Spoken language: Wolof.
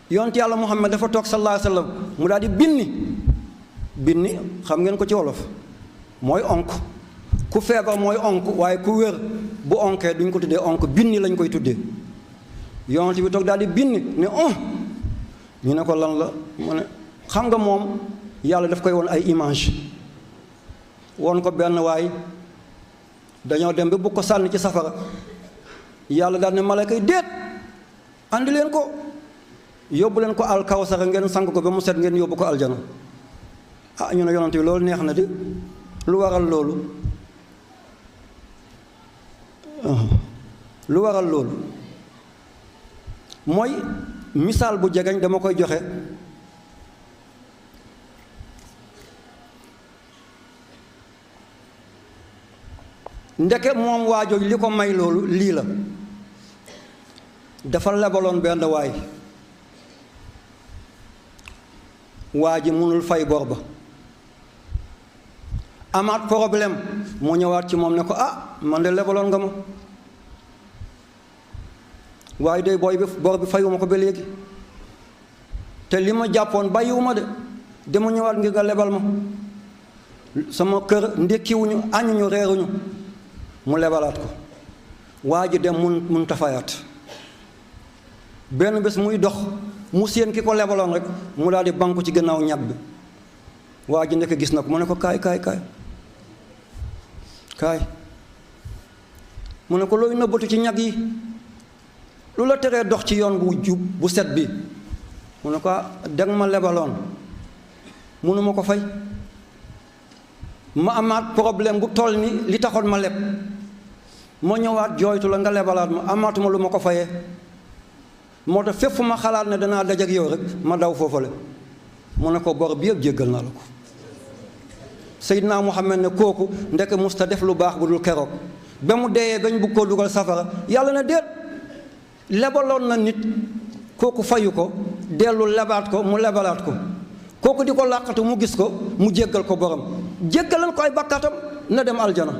yonent yàlla Muhammad dafa toog sallallahu alayhi wa sallam mu daal di binni xam ngeen ko ci wolof mooy onk ku feebar mooy onk waaye ku wér bu onkee duñ ko tuddee onk binni lañ koy tuddee yonent bi toog daal di binni ne ñu ne ko lan la mu ne xam nga moom yàlla daf koy won ay image won ko benn waay dañoo dem ba bu ko sànni ci safara yàlla daal ne malayka yi déet andi leen ko yóbbu leen ko alkawsara ngeen sang ko ba mu set ngeen yóbbu ko aljana ñu ne yonent bi loolu neex na di lu waral loolu mooy misaal bu jegeñ dama koy joxe ndeke moom waajooju li ko may loolu lii la dafa lebaloon benn waa ji mënul fay bor ba amaat problème mu ñëwaat ci moom ne ko man de lebaloon nga ma waaye de bor bi fayuma ko ba léegi te li ma jàppoon bàyyiwuma de dama ñëwaat ngir nga lebal ma sama kër ndékkiwuñu añuñu reeruñu mu lebalaat ko waa ji dem mun tafayaat benn bés muy dox mu séen ki ko lebaloon rek mu daal di banku ci gannaaw ñag bi waa ji nekk gis na ko mu ne ko kaay mu ne ko looy nëbbatu ci ñag yi lu la teree dox ci yoon bu jub bu set bi mu ne ko danga ma lebaloon mënuma ko fay ma amaat problème bu toll ni li taxoon ma leb ma ñëwaat jooytu la nga lebalaat ma amaatuma lu ma ko fayee moo tax fépp fu ma xalaat ne danaa daj ak yow rek ma daw foofale mu ne ko bor bi yëpp jéggal naa la ko Seydina Muhammad ne kooku ndek musta def lu baax bu dul keroog ba mu deeyee bañ bugg koo dugal safara yàlla na déet lebaloon na nit kooku fayu ko dellu lebaat ko mu lebalaat ko kooku di ko làqatu mu gis ko mu jéggal ko borom jéggalan ko ay bakkaatam na dem aljana